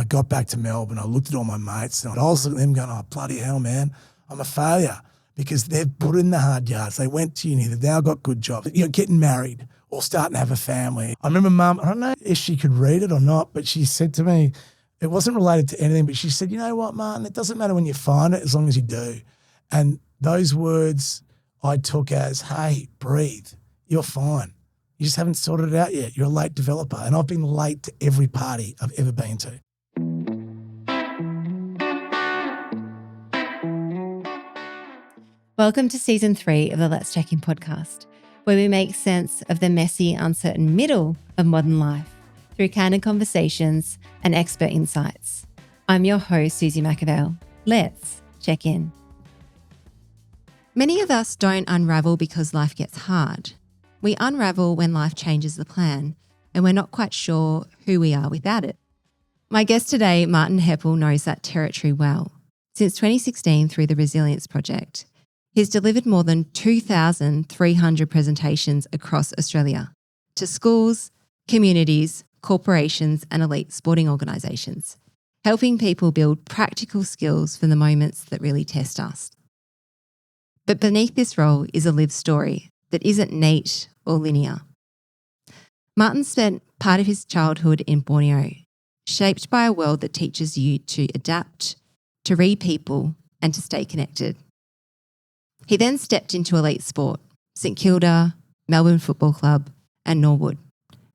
got back to Melbourne, I looked at all my mates and I was looking at them going, oh, bloody hell, man, I'm a failure because they've put in the hard yards. They went to uni, they've now got good jobs, getting married or starting to have a family. I remember Mum, I don't know if she could read it or not, but she said to me, it wasn't related to anything, but she said, you know what, Martin, it doesn't matter when you find it as long as you do. And those words I took as, hey, breathe, you're fine. You just haven't sorted it out yet. You're a late developer. And I've been late to every party I've ever been to. Welcome to Season 3 of the Let's Check In podcast, where we make sense of the messy, uncertain middle of modern life through candid conversations and expert insights. I'm your host, Suzie McErvale. Let's check in. Many of us don't unravel because life gets hard. We unravel when life changes the plan and we're not quite sure who we are without it. My guest today, Martin Heppell, knows that territory well. Since 2016, through the Resilience Project, he's delivered more than 2,300 presentations across Australia to schools, communities, corporations and elite sporting organisations, helping people build practical skills for the moments that really test us. But beneath this role is a lived story that isn't neat or linear. Martin spent part of his childhood in Borneo, shaped by a world that teaches you to adapt, to read people and to stay connected. He then stepped into elite sport, St Kilda, Melbourne Football Club and Norwood,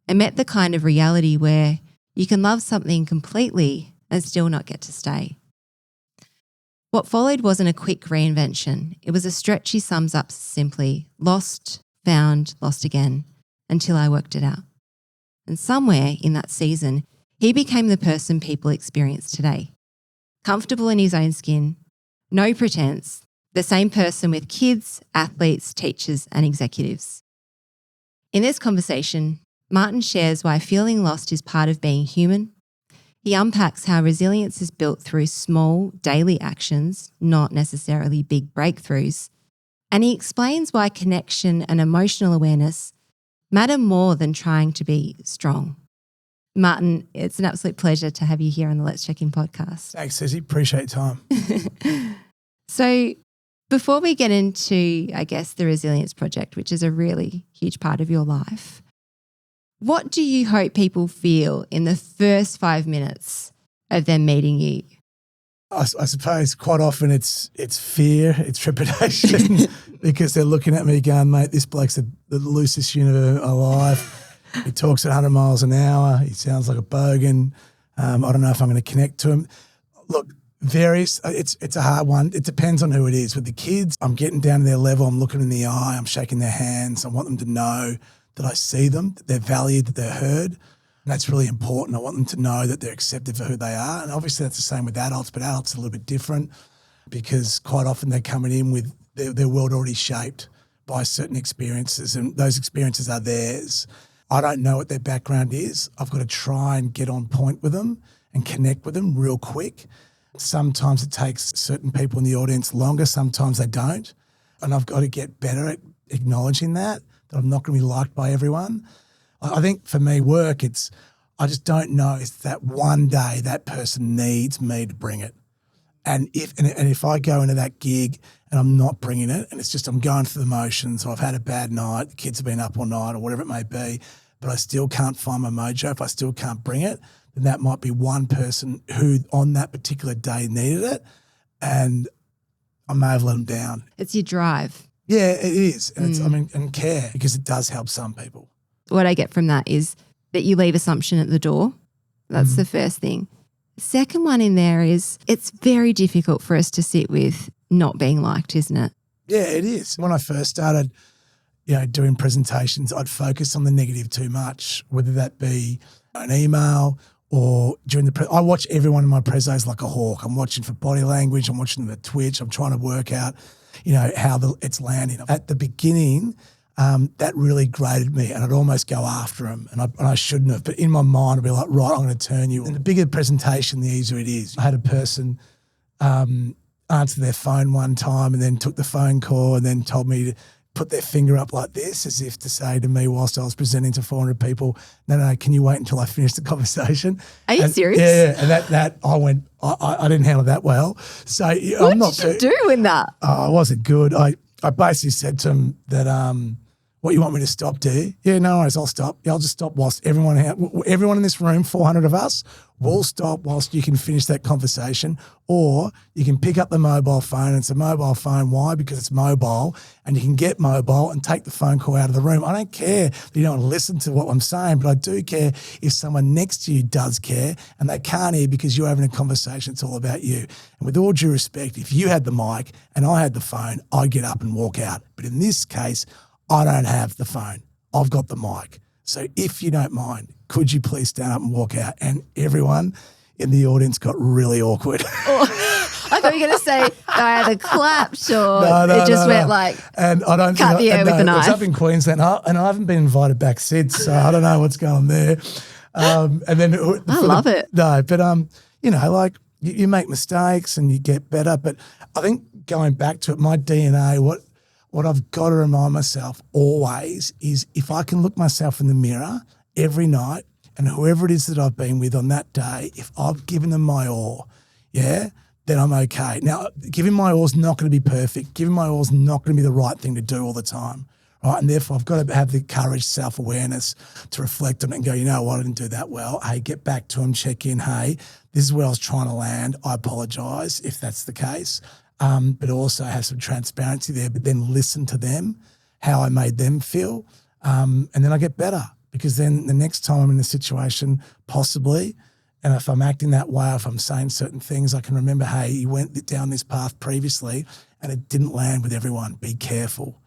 and met the kind of reality where you can love something completely and still not get to stay. What followed wasn't a quick reinvention. It was a stretch he sums up simply: lost, found, lost again, until I worked it out. And somewhere in that season, he became the person people experience today. Comfortable in his own skin, no pretense, the same person with kids, athletes, teachers, and executives. In this conversation, Martin shares why feeling lost is part of being human. He unpacks how resilience is built through small, daily actions, not necessarily big breakthroughs. And he explains why connection and emotional awareness matter more than trying to be strong. Martin, it's an absolute pleasure to have you here on the Let's Check In podcast. Thanks, Suzie. Appreciate your time. So before we get into, I guess, the Resilience Project, which is a really huge part of your life, what do you hope people feel in the first 5 minutes of them meeting you? I suppose quite often it's fear, it's trepidation because they're looking at me going, mate, this bloke's the loosest unit alive. He talks at 100 miles an hour. He sounds like a bogan. I don't know if I'm going to connect to him. Look, it's a hard one. It depends on who it is. With the kids, I'm getting down to their level. I'm looking in the eye. I'm shaking their hands. I want them to know that I see them, that they're valued, that they're heard. And that's really important. I want them to know that they're accepted for who they are. And obviously that's the same with adults, but adults are a little bit different because quite often they're coming in with their world already shaped by certain experiences, and those experiences are theirs. I don't know what their background is. I've got to try and get on point with them and connect with them real quick. Sometimes it takes certain people in the audience longer, sometimes they don't. And I've got to get better at acknowledging that I'm not going to be liked by everyone. I think for me, work, I just don't know if that one day that person needs me to bring it. And if I go into that gig and I'm not bringing it, and it's just I'm going through the motions, or I've had a bad night, the kids have been up all night or whatever it may be, but I still can't find my mojo, if I still can't bring it, then that might be one person who on that particular day needed it, and I may have let them down. It's your drive. Yeah, it is. And and care, because it does help some people. What I get from that is that you leave assumption at the door. That's the first thing. The second one in there is it's very difficult for us to sit with not being liked, isn't it? Yeah, it is. When I first started, doing presentations, I'd focus on the negative too much, whether that be an email or during I watch everyone in my presos like a hawk. I'm watching for body language. I'm watching the twitch. I'm trying to work out how it's landing. At the beginning, that really grated me, and I'd almost go after him, and I shouldn't have. But in my mind, I'd be like, right, I'm going to turn you. And the bigger the presentation, the easier it is. I had a person answer their phone one time and then took the phone call and then told me put their finger up like this as if to say to me whilst I was presenting to 400 people, no, can you wait until I finish the conversation? Are you serious? Yeah. And that I went, I didn't handle that well. So what did you do in that? I wasn't good. I basically said to him that, what, you want me to stop, do you? Yeah, no worries, I'll stop. Yeah, I'll just stop whilst everyone in this room, 400 of us, will stop whilst you can finish that conversation. Or you can pick up the mobile phone. It's a mobile phone. Why? Because it's mobile, and you can get mobile and take the phone call out of the room. I don't care that you don't listen to what I'm saying, but I do care if someone next to you does care and they can't hear because you're having a conversation. It's all about you. And with all due respect, if you had the mic and I had the phone, I'd get up and walk out. But in this case, I don't have the phone. I've got the mic. So if you don't mind, could you please stand up and walk out? And everyone in the audience got really awkward. I thought you were going to say I either clapped or it just went like, and I don't cut the air with the knife. It's up in Queensland, and I haven't been invited back since, so I don't know what's going on there. And then I love it. No, but like you make mistakes and you get better. But I think going back to it, my DNA, what I've got to remind myself always is if I can look myself in the mirror every night and whoever it is that I've been with on that day, if I've given them my all, then I'm okay. Now, giving my all is not going to be perfect. Giving my all is not going to be the right thing to do all the time, right? And therefore, I've got to have the courage, self-awareness to reflect on it and go, you know what, I didn't do that well. Hey, get back to them, check in. Hey, this is where I was trying to land. I apologise if that's the case. But also have some transparency there, but then listen to them, how I made them feel, and then I get better because then the next time I'm in a situation, possibly, and if I'm acting that way, if I'm saying certain things, I can remember, hey, you went down this path previously and it didn't land with everyone. Be careful.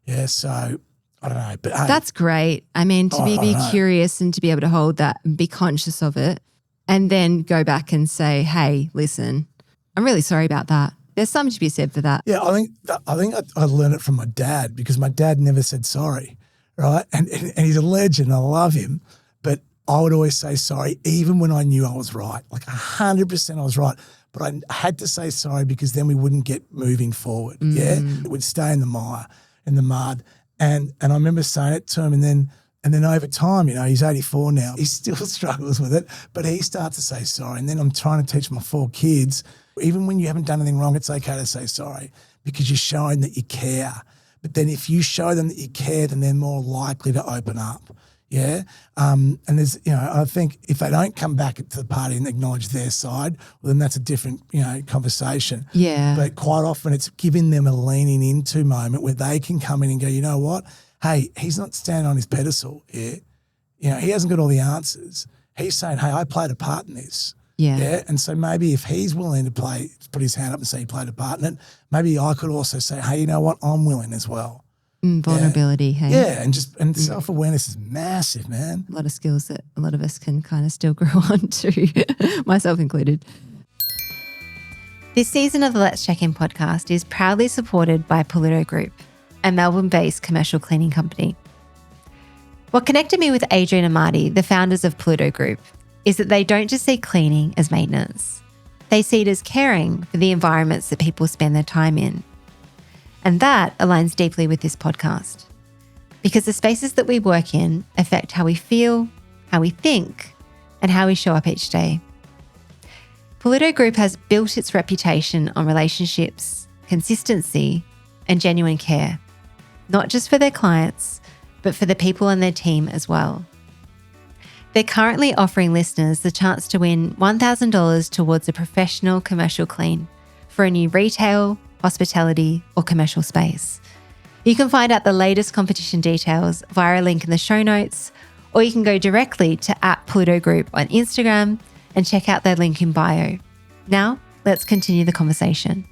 Yeah, so I don't know. But hey, that's great. I mean, to be curious and to be able to hold that and be conscious of it and then go back and say, hey, listen, I'm really sorry about that. There's something to be said for that. Yeah, I think I learned it from my dad because my dad never said sorry, right? And he's a legend. I love him, but I would always say sorry even when I knew I was right. Like 100% I was right, but I had to say sorry because then we wouldn't get moving forward. Yeah, it would stay in the mire, in the mud, and I remember saying it to him, and then over time, he's 84 now. He still struggles with it, but he starts to say sorry. And then I'm trying to teach my 4 kids, even when you haven't done anything wrong, it's okay to say sorry because you're showing that you care. But then if you show them that you care, then they're more likely to open up. Yeah. And there's, I think if they don't come back to the party and acknowledge their side, well, then that's a different, conversation. Yeah. But quite often it's giving them a leaning into moment where they can come in and go, you know what? Hey, he's not standing on his pedestal here. He hasn't got all the answers. He's saying, hey, I played a part in this. Yeah. And so maybe if he's willing to put his hand up and say he played a part in it, maybe I could also say, hey, you know what? I'm willing as well. Vulnerability, hey? Yeah, and self-awareness is massive, man. A lot of skills that a lot of us can kind of still grow on to, myself included. This season of the Let's Check In podcast is proudly supported by Pulito Group, a Melbourne-based commercial cleaning company. What connected me with Adrian and Marty, the founders of Pulito Group, is that they don't just see cleaning as maintenance. They see it as caring for the environments that people spend their time in. And that aligns deeply with this podcast because the spaces that we work in affect how we feel, how we think, and how we show up each day. Pulito Group has built its reputation on relationships, consistency, and genuine care, not just for their clients, but for the people on their team as well. They're currently offering listeners the chance to win $1,000 towards a professional commercial clean for a new retail, hospitality, or commercial space. You can find out the latest competition details via a link in the show notes, or you can go directly to @Pulito Group on Instagram and check out their link in bio. Now, let's continue the conversation.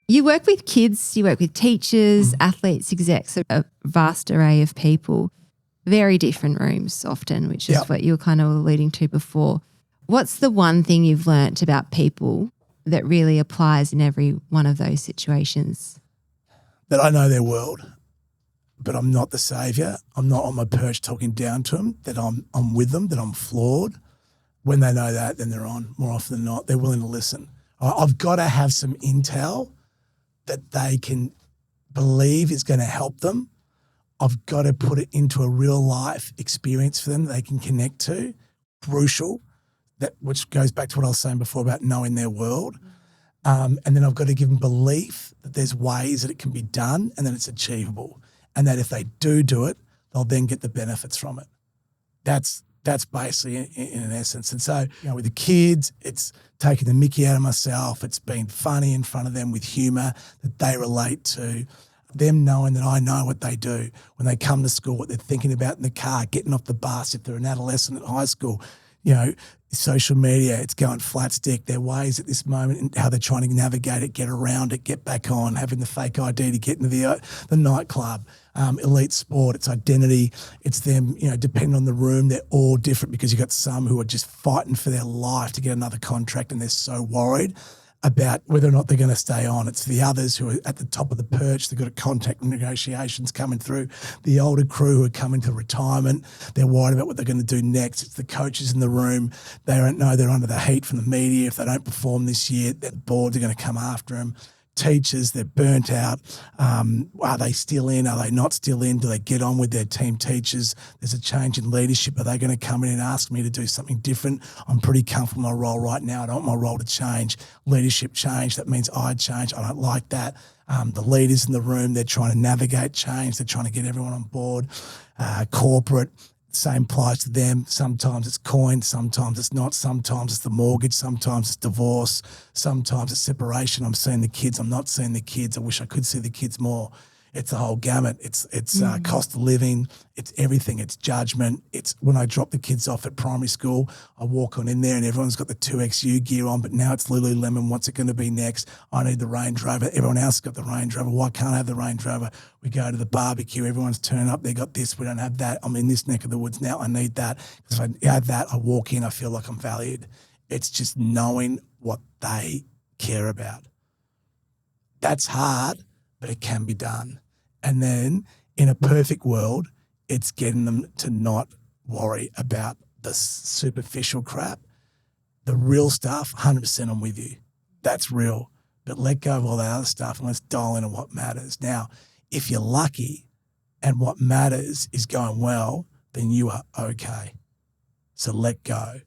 You work with kids, you work with teachers, athletes, execs, a vast array of people. Very different rooms often, which is what you were kind of alluding to before. What's the one thing you've learnt about people that really applies in every one of those situations? That I know their world, but I'm not the saviour. I'm not on my perch talking down to them, that I'm with them, that I'm flawed. When they know that, then they're on more often than not. They're willing to listen. I've got to have some intel that they can believe is going to help them, I've got to put it into a real life experience for them that they can connect to. Crucial, which goes back to what I was saying before about knowing their world. And then I've got to give them belief that there's ways that it can be done and that it's achievable. And that if they do it, they'll then get the benefits from it. That's basically in an essence. And so, with the kids, it's taking the mickey out of myself. It's being funny in front of them with humour that they relate to. Them knowing that I know what they do when they come to school, what they're thinking about in the car, getting off the bus, if they're an adolescent at high school, social media, it's going flat stick. Their ways at this moment and how they're trying to navigate it, get around it, get back on, having the fake ID to get into the nightclub, elite sport, it's identity. It's them, depending on the room, they're all different because you've got some who are just fighting for their life to get another contract and they're so worried about whether or not they're going to stay on. It's the others who are at the top of the perch. They've got a contract negotiations coming through. The older crew who are coming to retirement, they're worried about what they're going to do next. It's the coaches in the room. They don't know they're under the heat from the media. If they don't perform this year, the boards are going to come after them. Teachers, they're burnt out. Are they still in? Are they not still in? Do they get on with their team teachers? There's a change in leadership. Are they going to come in and ask me to do something different? I'm pretty comfortable in my role right now. I don't want my role to change. Leadership change, that means I change. I don't like that. The leaders in the room, they're trying to navigate change. They're trying to get everyone on board. Corporate, same applies to them. Sometimes it's coin, sometimes it's not. Sometimes it's the mortgage, sometimes it's divorce, sometimes it's separation. I'm seeing the kids, I'm not seeing the kids. I wish I could see the kids more. It's the whole gamut. It's cost of living. It's everything. It's judgment. It's when I drop the kids off at primary school, I walk on in there and everyone's got the 2XU gear on, but now it's Lululemon. What's it going to be next? I need the Range Rover. Everyone else has got the Range Rover. Why can't I have the Range Rover? We go to the barbecue. Everyone's turned up. They got this. We don't have that. I'm in this neck of the woods now. I need that. Because if I have that, I walk in, I feel like I'm valued. It's just knowing what they care about. That's hard, but it can be done. And then in a perfect world, it's getting them to not worry about the superficial crap. The real stuff, 100% I'm with you. That's real. But let go of all that other stuff and let's dial in on what matters. Now, if you're lucky and what matters is going well, then you are okay. So let go.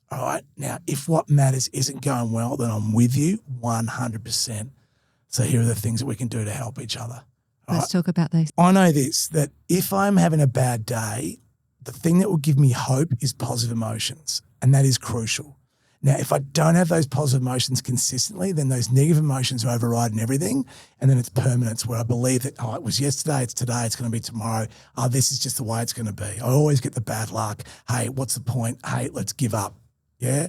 All right? Now, if what matters isn't going well, then I'm with you 100%. So here are the things that we can do to help each other. Let's talk about those. I know this, that if I'm having a bad day, the thing that will give me hope is positive emotions, and that is crucial. Now, if I don't have those positive emotions consistently, then those negative emotions are overriding everything, and then it's permanence where I believe that, it was yesterday, it's today, it's going to be tomorrow. This is just the way it's going to be. I always get the bad luck. Hey, what's the point? Hey, let's give up. Yeah?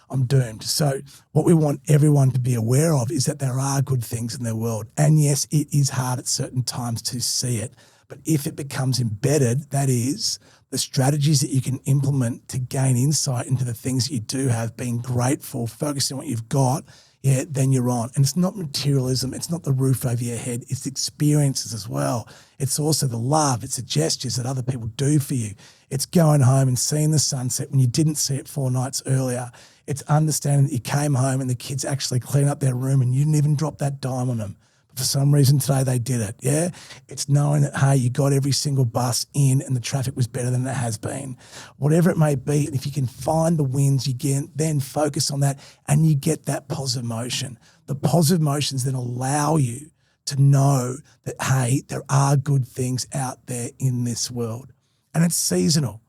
I'm doomed. So what we want everyone to be aware of is that there are good things in their world. And yes, it is hard at certain times to see it. But if it becomes embedded, that is the strategies that you can implement to gain insight into the things that you do have, being grateful, focusing on what you've got, then you're on. And it's not materialism. It's not the roof over your head. It's the experiences as well. It's also the love. It's the gestures that other people do for you. It's going home and seeing the sunset when you didn't see it 4 nights earlier. It's understanding that you came home and the kids actually clean up their room and you didn't even drop that dime on them. But for some reason today they did it, yeah? It's knowing that, hey, you got every single bus in and the traffic was better than it has been. Whatever it may be, if you can find the wins, you get, then focus on that and you get that positive emotion. The positive emotions then allow you to know that, hey, there are good things out there in this world. And it's seasonal.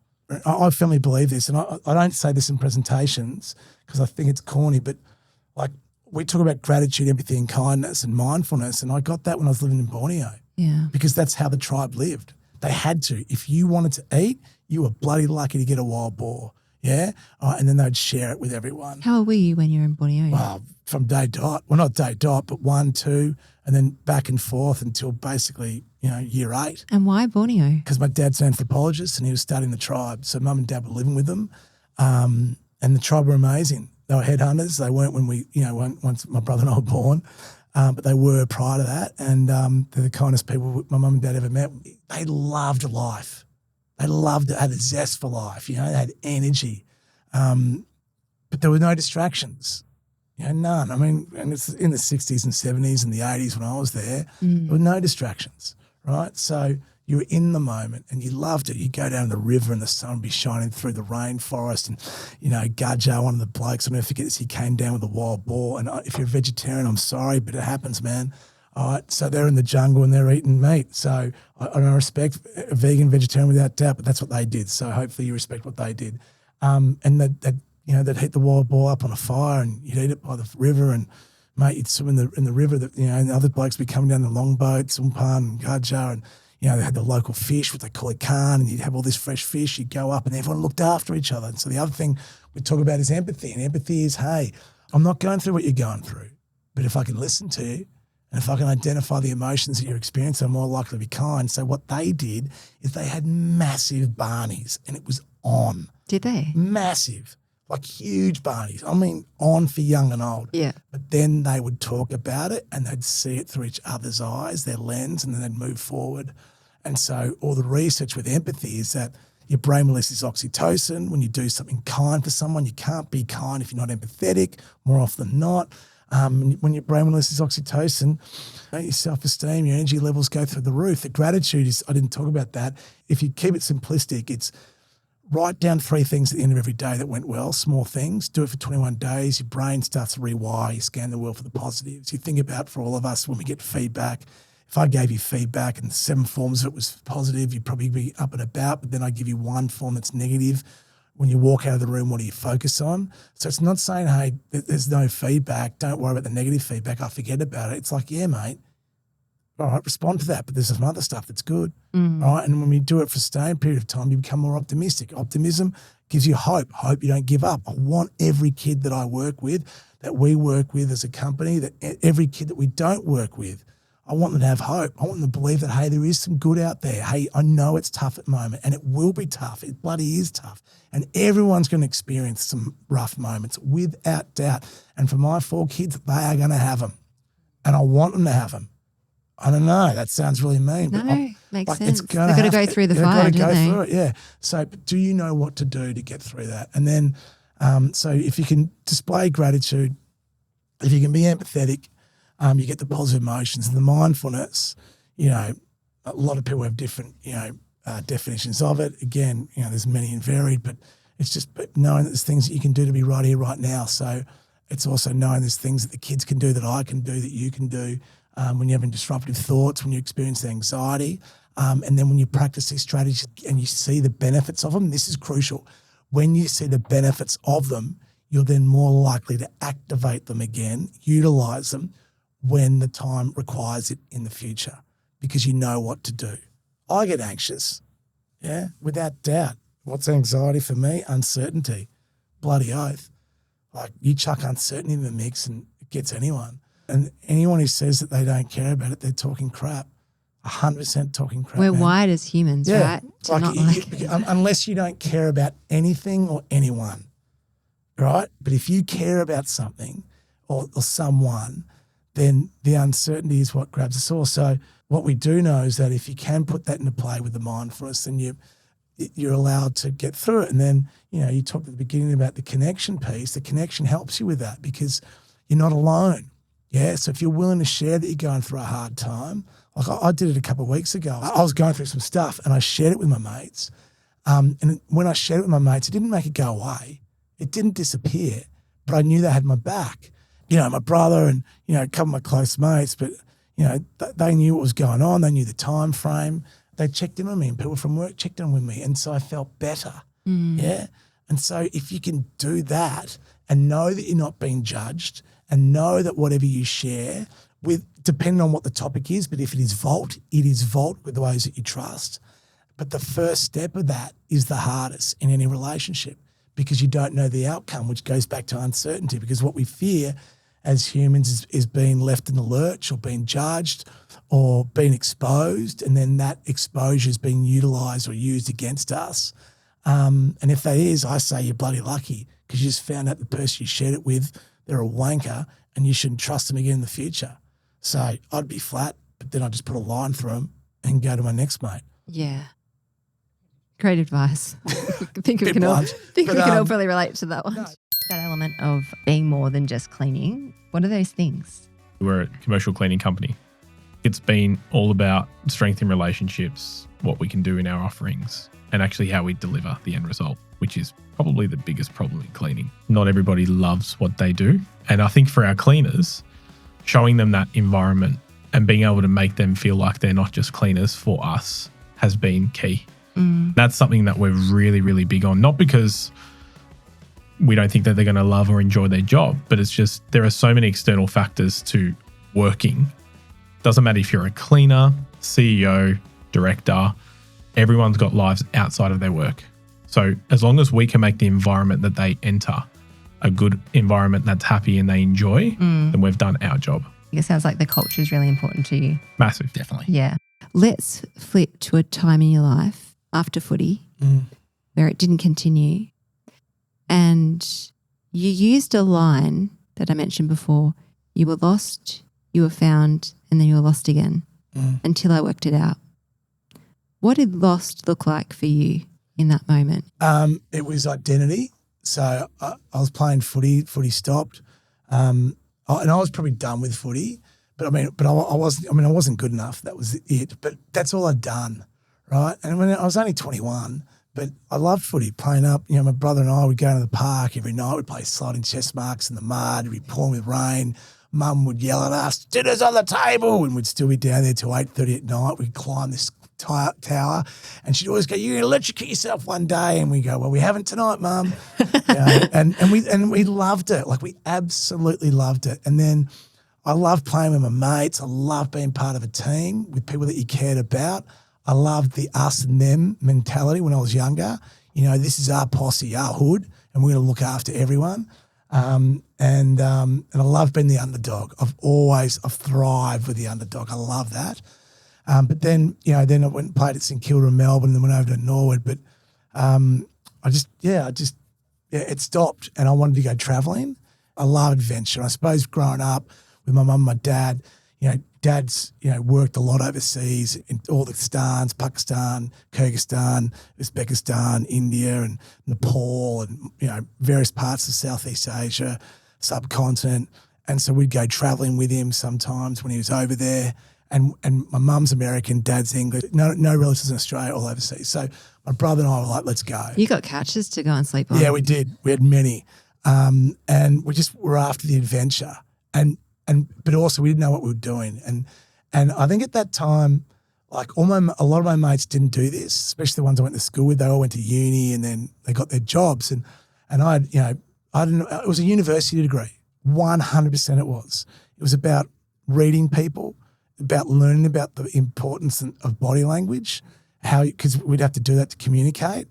I firmly believe this, and I don't say this in presentations because I think it's corny, but like we talk about gratitude, empathy, and kindness and mindfulness, and I got that when I was living in Borneo. Yeah. Because that's how the tribe lived. They had to. If you wanted to eat, you were bloody lucky to get a wild boar. Yeah? And then they'd share it with everyone. How old were you when you were in Borneo? Well, from day dot. Well, not day dot, but 1, 2, and then back and forth until basically, year 8. And why Borneo? Because my dad's an anthropologist and he was starting the tribe. So mum and dad were living with them. And the tribe were amazing. They were headhunters. They weren't when we, once my brother and I were born. But they were prior to that. And they're the kindest people my mum and dad ever met. They loved life. They loved it, had a zest for life, they had energy. But there were no distractions. None. I mean, and it's in the 60s and 70s and the 80s when I was there, there were no distractions, right? So you were in the moment and you loved it. You go down to the river and the sun would be shining through the rainforest and, Gudjo, one of the blokes, I'll never forget this, he came down with a wild boar. And if you're a vegetarian, I'm sorry, but it happens, man. All right, so they're in the jungle and they're eating meat. So I respect a vegan, vegetarian without doubt, but that's what they did. So hopefully you respect what they did. And they'd heat the wild boar up on a fire and you'd eat it by the river and, mate, you'd swim in the river that, and the other blokes would be coming down the longboats, umpan and gudjo, and, they had the local fish, what they call it khan, and you'd have all this fresh fish. You'd go up and everyone looked after each other. And so the other thing we talk about is empathy. And empathy is, hey, I'm not going through what you're going through, but if I can listen to you and if I can identify the emotions that you're experiencing, I'm more likely to be kind. So what they did is they had massive barneys and it was on. Did they? Massive. Like huge barneys. I mean, on for young and old. Yeah. But then they would talk about it and they'd see it through each other's eyes, their lens, and then they'd move forward. And so all the research with empathy is that your brain releases oxytocin. When you do something kind for someone, you can't be kind if you're not empathetic, more often than not. When your brain releases oxytocin, your self-esteem, your energy levels go through the roof. The gratitude is, I didn't talk about that. If you keep it simplistic, it's write down 3 things at the end of every day that went well, small things. Do it for 21 days. Your brain starts to rewire. You scan the world for the positives. You think about, for all of us, when we get feedback, if I gave you feedback and 7 forms of it was positive, you'd probably be up and about, but then I give you 1 form that's negative. When you walk out of the room, what do you focus on? So it's not saying, hey, there's no feedback. Don't worry about the negative feedback. I forget about it. It's like, yeah, mate. All right, respond to that, but there's some other stuff that's good. All right, and when we do it for a sustained period of time, you become more optimistic. Optimism gives you hope. Hope you don't give up. I want every kid that I work with, that we work with as a company, that every kid that we don't work with, I want them to have hope. I want them to believe that, hey, there is some good out there. Hey, I know it's tough at the moment, and it will be tough. It bloody is tough. And everyone's going to experience some rough moments, without doubt. And for my 4 kids, they are going to have them. And I want them to have them. I don't know. That sounds really mean. No, but makes sense. They've got to go through the fire, They've got to don't go they? through it, yeah. So but do you know what to do to get through that? And then, so if you can display gratitude, if you can be empathetic, you get the positive emotions. And the mindfulness, a lot of people have different, definitions of it. Again, there's many and varied, but it's just knowing that there's things that you can do to be right here, right now. So it's also knowing there's things that the kids can do, that I can do, that you can do. When you're having disruptive thoughts, when you experience anxiety, and then when you practice these strategies and you see the benefits of them, this is crucial. When you see the benefits of them, you're then more likely to activate them again, utilize them when the time requires it in the future, because you know what to do. I get anxious, without doubt. What's anxiety for me? Uncertainty. Bloody oath. Like, you chuck uncertainty in the mix and it gets anyone. And anyone who says that they don't care about it, they're talking crap. 100% talking crap. We're wired as humans, right? Unless you don't care about anything or anyone, right? But if you care about something or someone, then the uncertainty is what grabs us all. So what we do know is that if you can put that into play with the mindfulness, then you're allowed to get through it. And then, you talked at the beginning about the connection piece. The connection helps you with that because you're not alone. Yeah, so if you're willing to share that you're going through a hard time, like I did it a couple of weeks ago. I was going through some stuff and I shared it with my mates. And when I shared it with my mates, it didn't make it go away. It didn't disappear, but I knew they had my back. My brother and, a couple of my close mates, but, they knew what was going on. They knew the time frame. They checked in on me and people from work checked in with me. And so I felt better. Yeah. And so if you can do that and know that you're not being judged, and know that whatever you share with, depending on what the topic is, but if it is vault with those that you trust. But the first step of that is the hardest in any relationship because you don't know the outcome, which goes back to uncertainty, because what we fear as humans is being left in the lurch or being judged or being exposed, and then that exposure is being utilised or used against us. And if that is, I say you're bloody lucky because you just found out the person you shared it with, they're a wanker and you shouldn't trust them again in the future. So I'd be flat, but then I'd just put a line through them and go to my next mate. Yeah. Great advice. I think we can all probably relate to that one. No. That element of being more than just cleaning, what are those things? We're a commercial cleaning company. It's been all about strengthening relationships, what we can do in our offerings, and actually how we deliver the end result, which is probably the biggest problem in cleaning. Not everybody loves what they do. And I think for our cleaners, showing them that environment and being able to make them feel like they're not just cleaners for us has been key. That's something that we're really, really big on, not because we don't think that they're going to love or enjoy their job, but it's just there are so many external factors to working. Doesn't matter if you're a cleaner, CEO, director, everyone's got lives outside of their work. So as long as we can make the environment that they enter a good environment that's happy and they enjoy, then we've done our job. It sounds like the culture is really important to you. Massive. Definitely. Yeah. Let's flip to a time in your life after footy where it didn't continue. And you used a line that I mentioned before. You were lost, you were found, and then you were lost again until I worked it out. What did lost look like for you in that moment? It was identity. So I was playing footy. Footy stopped, and I was probably done with footy. But I wasn't good enough. That was it. But that's all I'd done, right? And when I was only 21, but I loved footy, playing up. You know, my brother and I would go to the park every night. We'd play sliding chess marks in the mud. It'd be pouring with rain. Mum would yell at us, "Dinner's on the table," and we'd still be down there till 8:30 at night. We'd climb this tower, and she'd always go, "You're going to electrocute yourself one day," and we go, "Well, we haven't tonight, Mum." You know, and we loved it. Like, we absolutely loved it. And then I loved playing with my mates. I loved being part of a team with people that you cared about. I loved the us and them mentality when I was younger. You know, this is our posse, our hood, and we're going to look after everyone. And I love being the underdog. I've thrived with the underdog. I love that. But then I went and played at St Kilda in Melbourne and then went over to Norwood. But it stopped and I wanted to go travelling. I love adventure. I suppose growing up with my mum and my dad, Dad's, worked a lot overseas in all the stans, Pakistan, Kyrgyzstan, Uzbekistan, India and Nepal and, various parts of Southeast Asia, subcontinent. And so we'd go travelling with him sometimes when he was over there. And my mum's American, Dad's English, no relatives in Australia, all overseas. So my brother and I were like, let's go. You got couches to go and sleep on? Yeah, we did. We had many. And we just were after the adventure. But also we didn't know what we were doing. And I think at that time, like a lot of my mates didn't do this, especially the ones I went to school with. They all went to uni and then they got their jobs. And I didn't know, it was a university degree. 100% it was. It was about reading people, about learning about the importance of body language, because we'd have to do that to communicate.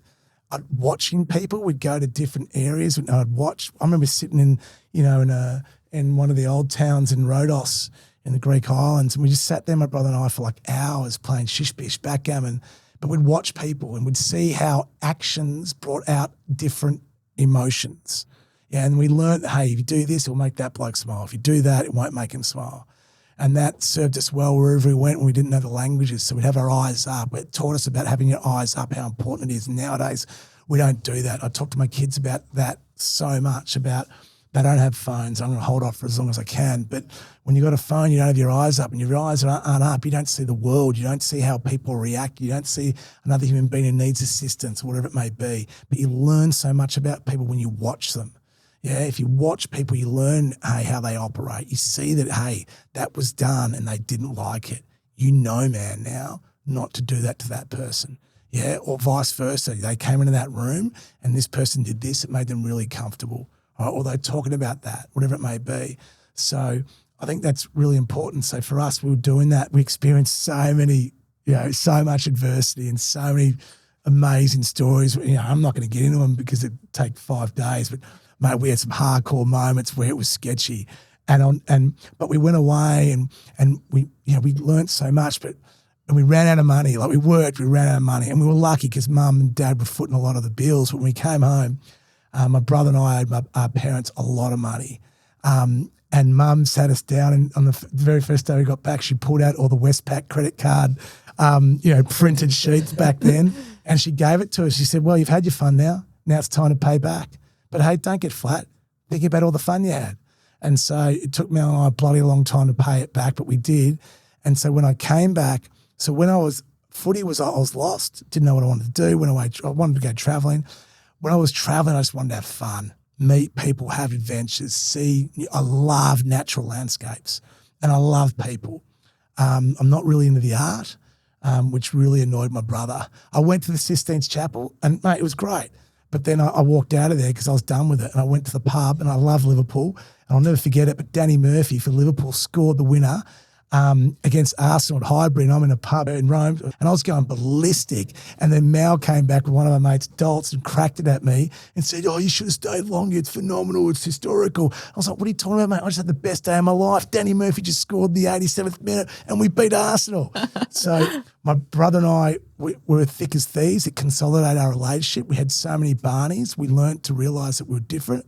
Watching people, we'd go to different areas and I'd watch. I remember sitting in one of the old towns in Rhodos in the Greek islands, and we just sat there, my brother and I, for like hours playing shish bish, backgammon. But we'd watch people and we'd see how actions brought out different emotions. Yeah, and we learned, hey, if you do this, it'll make that bloke smile. If you do that, it won't make him smile. And that served us well wherever we went when we didn't know the languages. So we'd have our eyes up. It taught us about having your eyes up, how important it is. And nowadays, we don't do that. I talk to my kids about that so much, about they don't have phones. I'm going to hold off for as long as I can. But when you've got a phone, you don't have your eyes up, and your eyes aren't up. You don't see the world. You don't see how people react. You don't see another human being who needs assistance, whatever it may be. But you learn so much about people when you watch them. Yeah, if you watch people, you learn, hey, how they operate. You see that, hey, that was done and they didn't like it. You know, man, now not to do that to that person. Yeah, or vice versa. They came into that room and this person did this. It made them really comfortable. Right? Or they're talking about that, whatever it may be. So I think that's really important. So for us, we were doing that. We experienced so many, so much adversity and so many amazing stories. I'm not going to get into them because it'd take 5 days, but mate, we had some hardcore moments where it was sketchy, but we went away and we learnt so much, but we ran out of money. Like we ran out of money, and we were lucky because Mum and Dad were footing a lot of the bills. When we came home, my brother and I owed our parents a lot of money, and Mum sat us down, and on the very first day we got back, she pulled out all the Westpac credit card, printed sheets back then, and she gave it to us. She said, "Well, you've had your fun now. Now it's time to pay back. But hey, don't get flat. thinking about all the fun you had. And so it took Mel and I a bloody long time to pay it back, but we did. And so when I came back, so when I was lost, didn't know what I wanted to do. I wanted to go traveling. When I was traveling, I just wanted to have fun, meet people, have adventures, see. I love natural landscapes and I love people. I'm not really into the art, which really annoyed my brother. I went to the Sistine Chapel and, mate, it was great. But then I walked out of there because I was done with it, and I went to the pub, and I love Liverpool, and I'll never forget it, but Danny Murphy for Liverpool scored the winner against Arsenal at Highbury, and I'm in a pub in Rome, and I was going ballistic. And then Mal came back with one of my mates' dolts and cracked it at me and said, "Oh, you should have stayed longer. It's phenomenal. It's historical." I was like, "What are you talking about, mate? I just had the best day of my life. Danny Murphy just scored the 87th minute and we beat Arsenal." So my brother and I, we were thick as thieves. It consolidated our relationship. We had so many Barneys. We learnt to realise that we were different,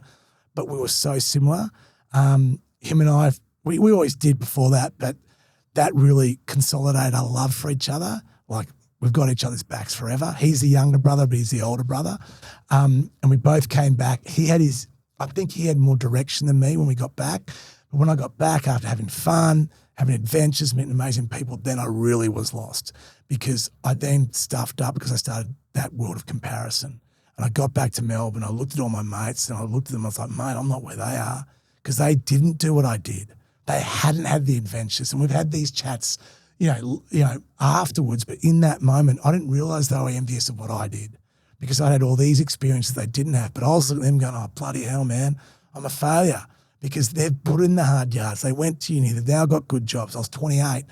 but we were so similar. Him and I, we always did before that, but that really consolidated our love for each other. Like, we've got each other's backs forever. He's the younger brother, but he's the older brother. And we both came back. I think he had more direction than me when we got back. But when I got back after having fun, having adventures, meeting amazing people, then I really was lost because I then stuffed up because I started that world of comparison. And I got back to Melbourne. I looked at all my mates and I looked at them. I was like, mate, I'm not where they are because they didn't do what I did. They hadn't had the adventures, and we've had these chats, you know, afterwards. But in that moment, I didn't realise they were envious of what I did because I had all these experiences they didn't have. But I was looking at them going, "Oh, bloody hell, man, I'm a failure," because they've put in the hard yards. They went to uni. They've now got good jobs. I was 28.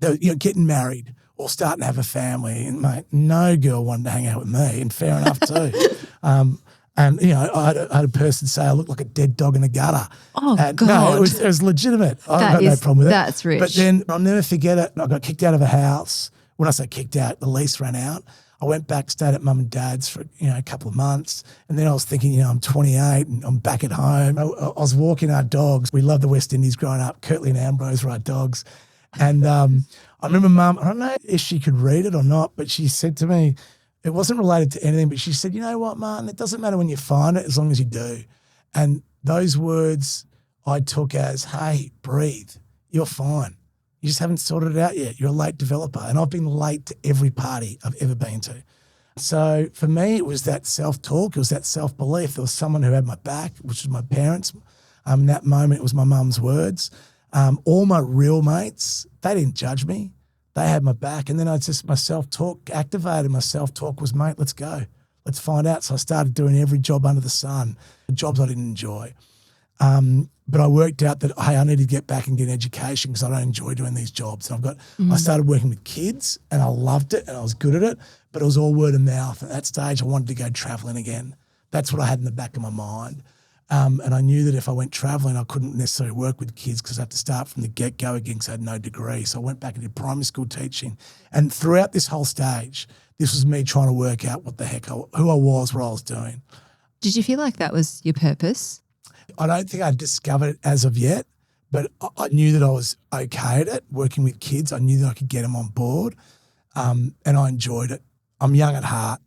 They're getting married or starting to have a family, and mate, no girl wanted to hang out with me, and fair enough too. And, you know, I had a person say I looked like a dead dog in a gutter. Oh, and God. No, it was legitimate. I've got no problem with it. That's rich. But then I'll never forget it. I got kicked out of a house. When I say kicked out, the lease ran out. I went back, stayed at mum and dad's for, a couple of months. And then I was thinking, I'm 28 and I'm back at home. I was walking our dogs. We loved the West Indies growing up. Curtly and Ambrose were our dogs. And I remember mum, I don't know if she could read it or not, but she said to me, it wasn't related to anything, but she said, "You know what, Martin, it doesn't matter when you find it as long as you do." And those words I took as, hey, breathe. You're fine. You just haven't sorted it out yet. You're a late developer. And I've been late to every party I've ever been to. So for me, it was that self-talk. It was that self-belief. There was someone who had my back, which was my parents. In that moment, it was my mum's words. All my real mates, they didn't judge me. They had my back. And then my self-talk activated. My self-talk was, mate, let's go. Let's find out. So I started doing every job under the sun, the jobs I didn't enjoy. But I worked out that, hey, I need to get back and get an education because I don't enjoy doing these jobs. And I started working with kids and I loved it and I was good at it, but it was all word of mouth. At that stage, I wanted to go traveling again. That's what I had in the back of my mind. And I knew that if I went traveling, I couldn't necessarily work with kids because I had to start from the get-go again because I had no degree. So I went back and did primary school teaching. And throughout this whole stage, this was me trying to work out what the heck, who I was, what I was doing. Did you feel like that was your purpose? I don't think I'd discovered it as of yet, but I knew that I was okay at it, working with kids. I knew that I could get them on board, and I enjoyed it. I'm young at heart.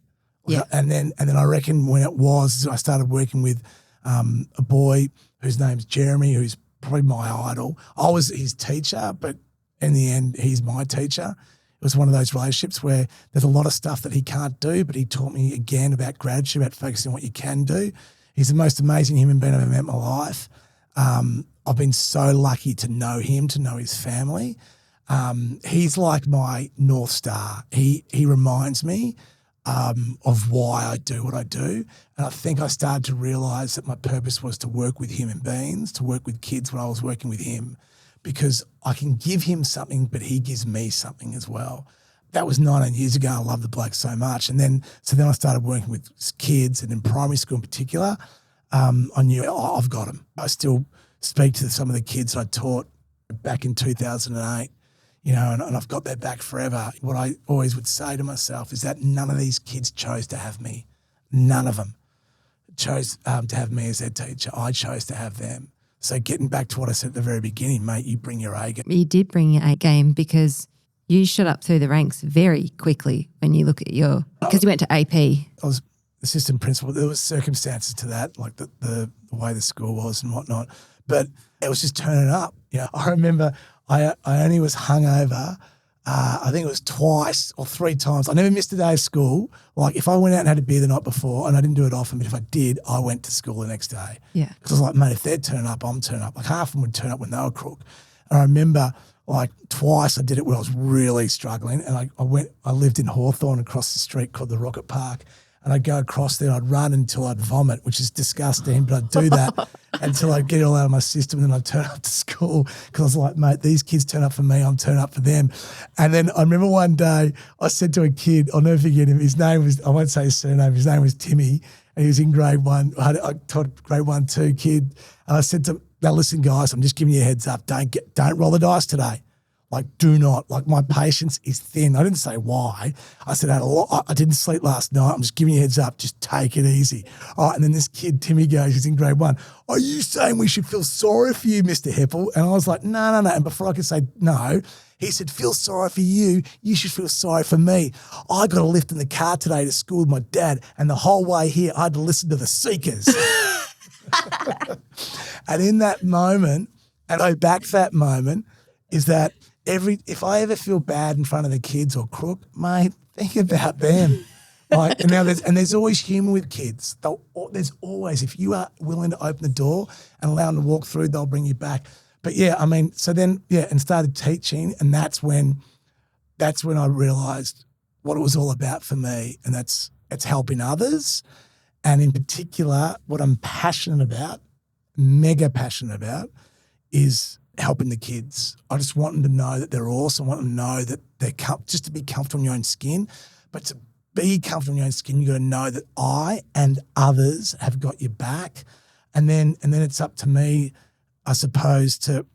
Yeah. And then I reckon when it was, I started working with a boy whose name's Jeremy, who's probably my idol. I was his teacher, but in the end, he's my teacher. It was one of those relationships where there's a lot of stuff that he can't do, but he taught me again about gratitude, about focusing on what you can do. He's the most amazing human being I've ever met in my life. I've been so lucky to know him, to know his family. He's like my North Star. He reminds me of why I do what I do. And I think I started to realise that my purpose was to work with human beings, to work with kids when I was working with him, because I can give him something, but he gives me something as well. That was 19 years ago. I love the bloke so much. And then I started working with kids, and in primary school in particular, I knew, I've got him. I still speak to some of the kids I taught back in 2008, and I've got their back forever. What I always would say to myself is that none of these kids chose to have me. None of them chose to have me as their teacher. I chose to have them. So getting back to what I said at the very beginning, mate, you bring your A game. You did bring your A game because you shot up through the ranks very quickly when you look at because you went to AP. I was assistant principal. There was circumstances to that, like the way the school was and whatnot. But it was just turning up. I remember I only was hungover. I think it was twice or 3 times. I never missed a day of school. Like if I went out and had a beer the night before, and I didn't do it often, but if I did, I went to school the next day. Yeah. Because I was like, mate, if they're turning up, I'm turning up. Like half of them would turn up when they were crook. And I remember like twice I did it when I was really struggling. And I lived in Hawthorne across the street called the Rocket Park. And I'd go across there and I'd run until I'd vomit, which is disgusting, but I'd do that until I'd get it all out of my system, and then I'd turn up to school because I was like, mate, these kids turn up for me, I'm turning up for them. And then I remember one day I said to a kid, I'll never forget him, his name was, I won't say his surname, his name was Timmy, and he was in grade 1. I taught grade 1, 2 kid, and I said to him, now listen guys, I'm just giving you a heads up, don't roll the dice today. Like, do not. Like, my patience is thin. I didn't say why. I said I didn't sleep last night. I'm just giving you a heads up. Just take it easy. All right, and then this kid, Timmy, goes, he's in grade 1. Are you saying we should feel sorry for you, Mr. Heppell? And I was like, no. And before I could say no, he said, feel sorry for you. You should feel sorry for me. I got a lift in the car today to school with my dad, and the whole way here, I had to listen to the Seekers. And in that moment, and I back that moment, is that if I ever feel bad in front of the kids or crook, mate, think about them. Like, and there's always humour with kids. There's always, if you are willing to open the door and allow them to walk through, they'll bring you back. But yeah, I mean, so then and started teaching, and that's when I realised what it was all about for me, and it's helping others, and in particular, what I'm passionate about, mega passionate about, is helping the kids. I just want them to know that they're awesome. I want them to know that they're just to be comfortable in your own skin. But to be comfortable in your own skin, you got to know that I and others have got your back. And then it's up to me, I suppose, to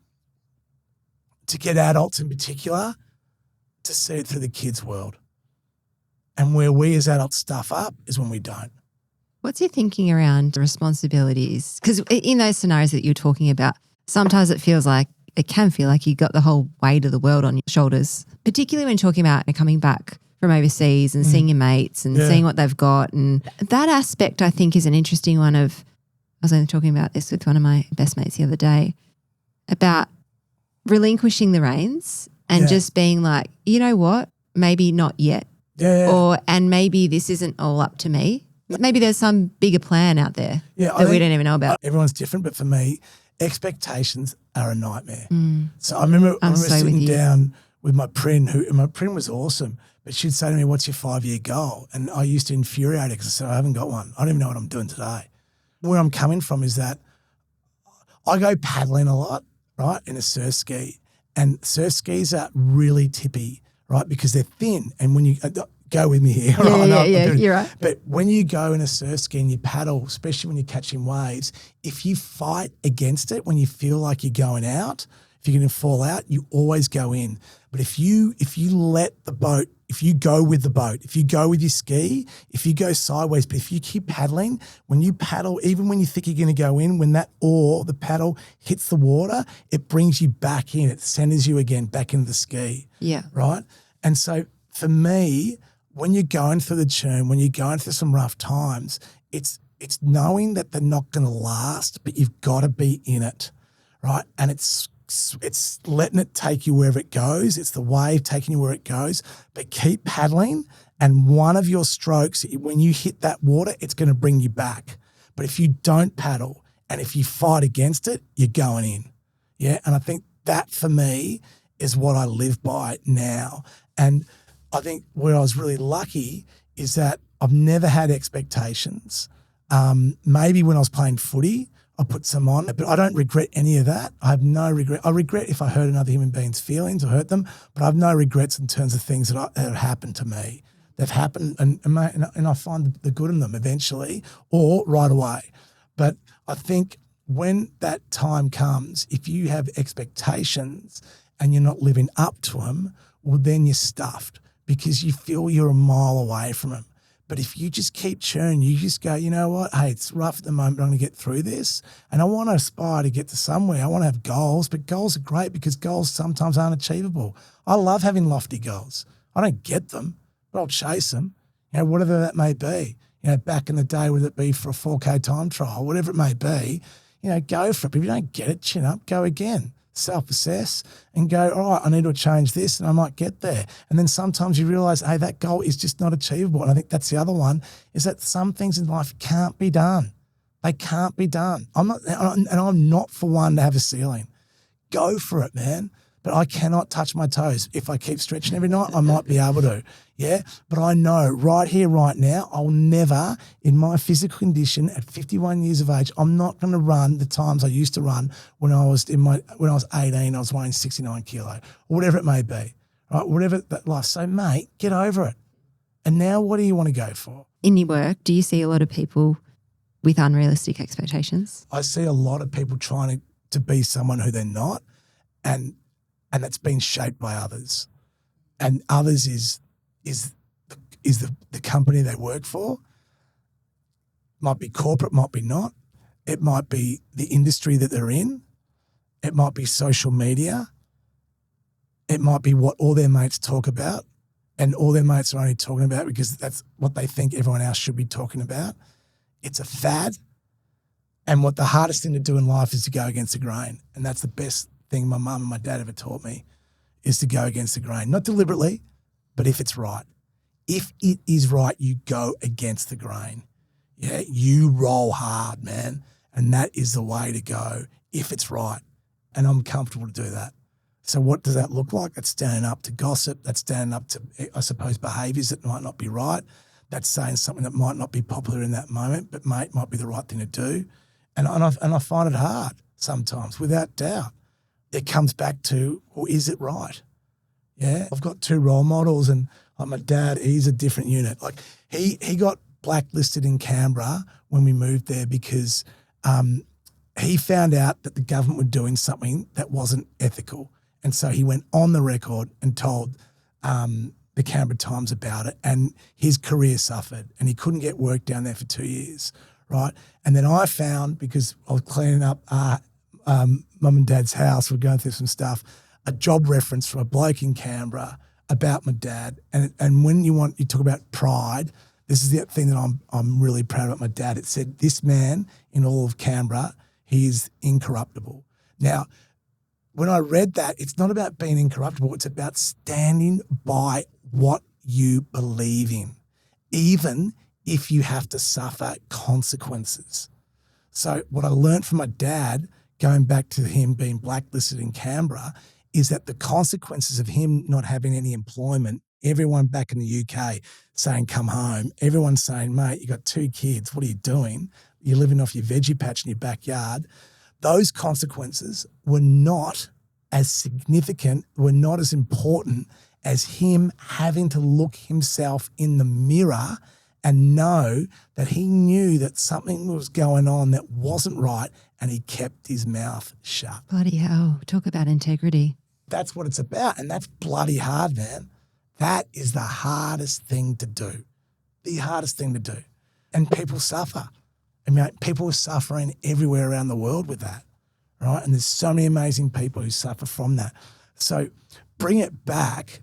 get adults in particular to see it through the kids' world. And where we as adults stuff up is when we don't. What's your thinking around responsibilities? Because in those scenarios that you're talking about, sometimes it can feel like you got the whole weight of the world on your shoulders, particularly when talking about coming back from overseas and seeing your mates and seeing what they've got. And that aspect, I think, is an interesting one I was only talking about this with one of my best mates the other day, about relinquishing the reins and just being like, you know what, maybe not yet. And maybe this isn't all up to me. Maybe there's some bigger plan out there that we don't even know about. Everyone's different, but for me, expectations are a nightmare. So I remember sitting down with my prin, my prin was awesome, but she'd say to me, what's your 5-year goal? And I used to infuriate her because I said, I haven't got one. I don't even know what I'm doing today. Where I'm coming from is that I go paddling a lot, right, in a surf ski, and surf skis are really tippy, right, because they're thin. And when you go with me here. You're right. But when you go in a surf ski and you paddle, especially when you're catching waves, if you fight against it, when you feel like you're going out, if you're going to fall out, you always go in. But if you let the boat, if you go with the boat, if you go with your ski, if you go sideways, but if you keep paddling, when you paddle, even when you think you're going to go in, when that oar, the paddle hits the water, it brings you back in. It centers you again back into the ski. Yeah. Right? And so for me, when you're going through the churn, when you're going through some rough times, it's knowing that they're not going to last, but you've got to be in it, right? And it's letting it take you wherever it goes. It's the wave taking you where it goes, but keep paddling. And one of your strokes, when you hit that water, it's going to bring you back. But if you don't paddle and if you fight against it, you're going in. Yeah. And I think that for me is what I live by now. And I think where I was really lucky is that I've never had expectations. Maybe when I was playing footy, I put some on, but I don't regret any of that. I have no regret. I regret if I hurt another human being's feelings or hurt them, but I have no regrets in terms of things that have happened to me. They've happened and I find the good in them eventually or right away. But I think when that time comes, if you have expectations and you're not living up to them, well, then you're stuffed, because you feel you're a mile away from them. But if you just keep churning, you just go, you know what, hey, it's rough at the moment, but I'm going to get through this. And I want to aspire to get to somewhere. I want to have goals, but goals are great because goals sometimes aren't achievable. I love having lofty goals. I don't get them, but I'll chase them, whatever that may be. back in the day, whether it be for a 4K time trial, whatever it may be, go for it. But if you don't get it, chin up, go again. Self-assess and go, all right, I need to change this and I might get there. And then sometimes you realise, hey, that goal is just not achievable. And I think that's the other one, is that some things in life can't be done. They can't be done. I'm not for one to have a ceiling. Go for it, man. But I cannot touch my toes. If I keep stretching every night, I might be able to. Yeah. But I know right here, right now, I'll never, in my physical condition at 51 years of age, I'm not going to run the times I used to run when I was 18, I was weighing 69 kilo, or whatever it may be. Right? Whatever that life. So, mate, get over it. And now what do you want to go for? In your work, do you see a lot of people with unrealistic expectations? I see a lot of people trying to be someone who they're not, and that's been shaped by others. And others is the company they work for. Might be corporate, might be not. It might be the industry that they're in. It might be social media. It might be what all their mates talk about, and all their mates are only talking about because that's what they think everyone else should be talking about. It's a fad. And what the hardest thing to do in life is to go against the grain. And that's the best thing my mum and my dad ever taught me, is to go against the grain. Not deliberately, but if it's right. If it is right, you go against the grain. Yeah, you roll hard, man. And that is the way to go if it's right. And I'm comfortable to do that. So what does that look like? That's standing up to gossip. That's standing up to, I suppose, behaviours that might not be right. That's saying something that might not be popular in that moment, but might be the right thing to do. And I find it hard sometimes, without doubt. It comes back to, well, is it right? Yeah, I've got two role models, and like my dad, he's a different unit. Like he got blacklisted in Canberra when we moved there because he found out that the government were doing something that wasn't ethical. And so he went on the record and told the Canberra Times about it, and his career suffered, and he couldn't get work down there for 2 years, right? And then I found, because I was cleaning up Mum and Dad's house, we're going through some stuff, a job reference from a bloke in Canberra about my dad. And when you talk about pride, this is the thing that I'm really proud about my dad. It said, this man in all of Canberra, he is incorruptible. Now, when I read that, it's not about being incorruptible. It's about standing by what you believe in, even if you have to suffer consequences. So what I learned from my dad, going back to him being blacklisted in Canberra, is that the consequences of him not having any employment, everyone back in the UK saying, come home, everyone's saying, mate, you got 2 kids, what are you doing? You're living off your veggie patch in your backyard. Those consequences were not as significant, were not as important as him having to look himself in the mirror and know that he knew that something was going on that wasn't right, and he kept his mouth shut. Bloody hell. Talk about integrity. That's what it's about, and that's bloody hard, man. That is the hardest thing to do. The hardest thing to do. And people suffer. I mean, people are suffering everywhere around the world with that, right? And there's so many amazing people who suffer from that. So bring it back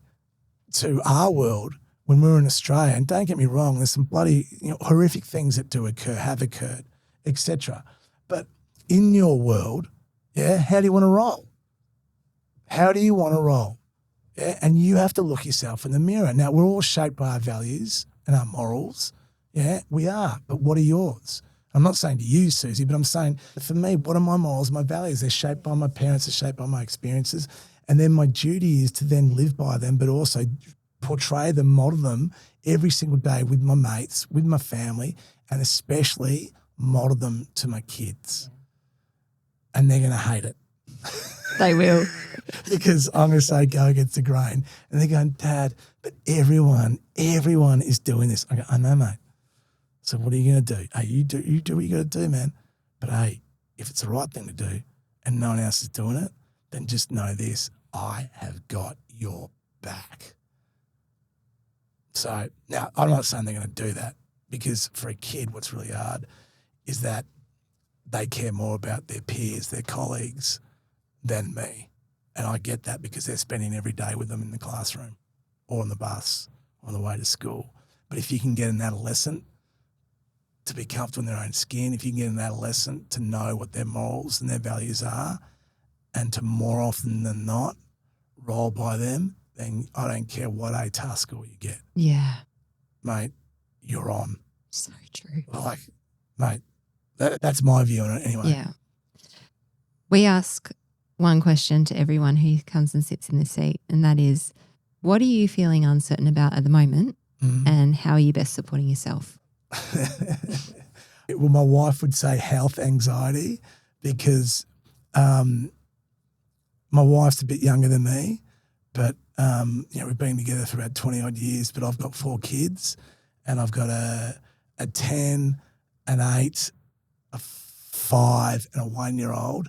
to our world when we were in Australia, and don't get me wrong, there's some bloody horrific things that do occur, have occurred, etc. But in your world, yeah, how do you want to roll? How do you want to roll? Yeah, and you have to look yourself in the mirror. Now, we're all shaped by our values and our morals. Yeah, we are. But what are yours? I'm not saying to you, Suzie, but I'm saying for me, what are my morals, my values? They're shaped by my parents, they're shaped by my experiences. And then my duty is to then live by them, but also portray them, model them every single day with my mates, with my family, and especially model them to my kids. And they're going to hate it. They will. Because I'm going to say go against the grain. And they're going, Dad, but everyone is doing this. I go, I know, mate. So what are you going to do? Hey, you do what you got to do, man. But hey, if it's the right thing to do and no one else is doing it, then just know this, I have got your back. So now I'm not saying they're going to do that, because for a kid, what's really hard is that they care more about their peers, their colleagues, than me. And I get that because they're spending every day with them in the classroom or on the bus on the way to school. But if you can get an adolescent to be comfortable in their own skin, if you can get an adolescent to know what their morals and their values are and to more often than not roll by them, then I don't care what ATAR score you get. Yeah. Mate, you're on. So true. Like, mate, that's my view on it anyway. Yeah. We ask one question to everyone who comes and sits in this seat, and that is, what are you feeling uncertain about at the moment and how are you best supporting yourself? Well, my wife would say health anxiety because my wife's a bit younger than me, but we've been together for about 20 odd years, but I've got 4 kids and I've got a 10, an 8, a 5 and a 1-year-old,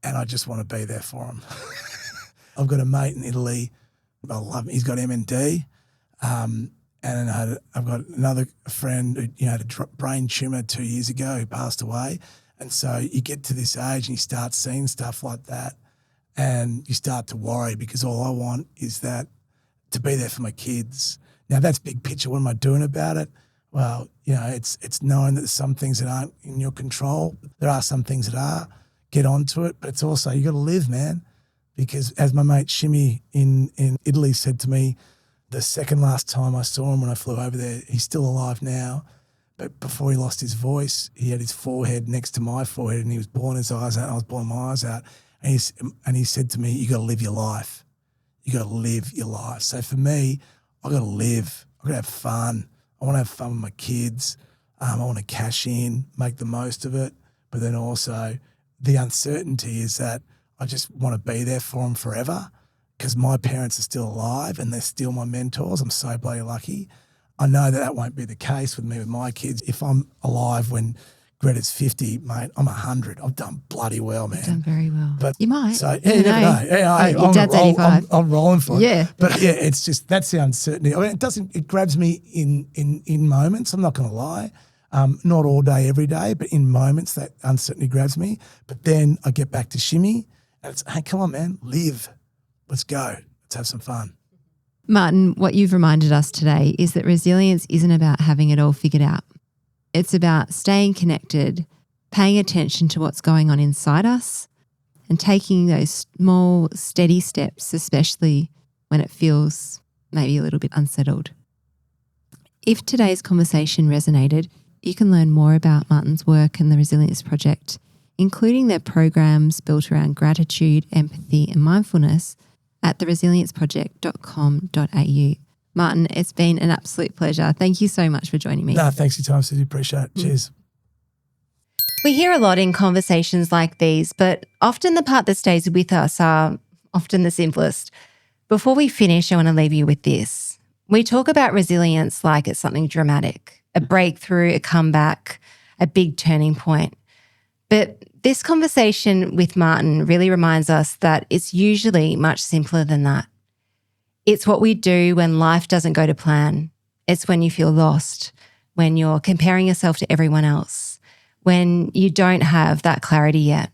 and I just want to be there for them. I've got a mate in Italy. I love him. He's got MND. And I've got another friend who had a brain tumour 2 years ago who passed away. And so you get to this age and you start seeing stuff like that and you start to worry because all I want is that to be there for my kids. Now that's big picture. What am I doing about it? Well, it's knowing that there's some things that aren't in your control. There are some things that are. Get onto it. But it's also you got to live, man. Because as my mate Shimmy in Italy said to me, the second last time I saw him when I flew over there, he's still alive now, but before he lost his voice, he had his forehead next to my forehead and he was blowing his eyes out and I was blowing my eyes out. And he said to me, you got to live your life. You got to live your life. So for me, I got to live. I got to have fun. I want to have fun with my kids. I want to cash in, make the most of it. But then also the uncertainty is that I just want to be there for them forever. Because my parents are still alive and they're still my mentors. I'm so bloody lucky. I know that won't be the case with me with my kids. If I'm alive when Greta's 50, mate, I'm 100. I've done bloody well, man. You've done very well. But you might. So you never know. Yeah, your dad's 85. I'm rolling for it. Yeah. But yeah, it's just that's the uncertainty. I mean, it grabs me in moments. I'm not going to lie. Not all day, every day, but in moments that uncertainty grabs me. But then I get back to Shimmy and it's, hey, come on, man, live. Let's go. Let's have some fun. Martin, what you've reminded us today is that resilience isn't about having it all figured out. It's about staying connected, paying attention to what's going on inside us, and taking those small, steady steps, especially when it feels maybe a little bit unsettled. If today's conversation resonated, you can learn more about Martin's work and the Resilience Project, including their programs built around gratitude, empathy, and mindfulness at theresilienceproject.com.au. Martin, it's been an absolute pleasure. Thank you so much for joining me. No, thanks for your time, Suzie. Appreciate it. Cheers. We hear a lot in conversations like these, but often the part that stays with us are often the simplest. Before we finish, I want to leave you with this. We talk about resilience like it's something dramatic, a breakthrough, a comeback, a big turning point. But this conversation with Martin really reminds us that it's usually much simpler than that. It's what we do when life doesn't go to plan. It's when you feel lost, when you're comparing yourself to everyone else, when you don't have that clarity yet.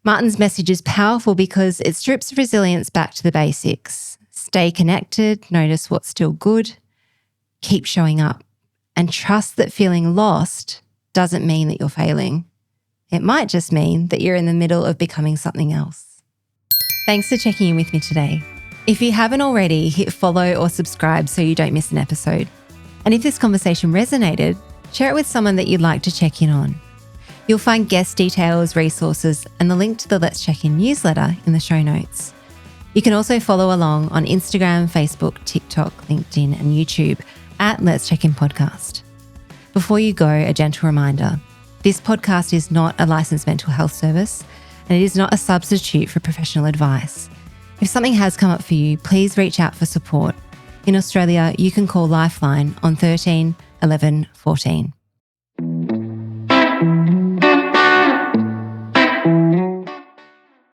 Martin's message is powerful because it strips resilience back to the basics. Stay connected, notice what's still good, keep showing up, and trust that feeling lost doesn't mean that you're failing. It might just mean that you're in the middle of becoming something else. Thanks for checking in with me today. If you haven't already, hit follow or subscribe so you don't miss an episode. And if this conversation resonated, share it with someone that you'd like to check in on. You'll find guest details, resources, and the link to the Let's Check In newsletter in the show notes. You can also follow along on Instagram, Facebook, TikTok, LinkedIn, and YouTube at Let's Check In Podcast. Before you go, a gentle reminder. This podcast is not a licensed mental health service and it is not a substitute for professional advice. If something has come up for you, please reach out for support. In Australia, you can call Lifeline on 13 11 14.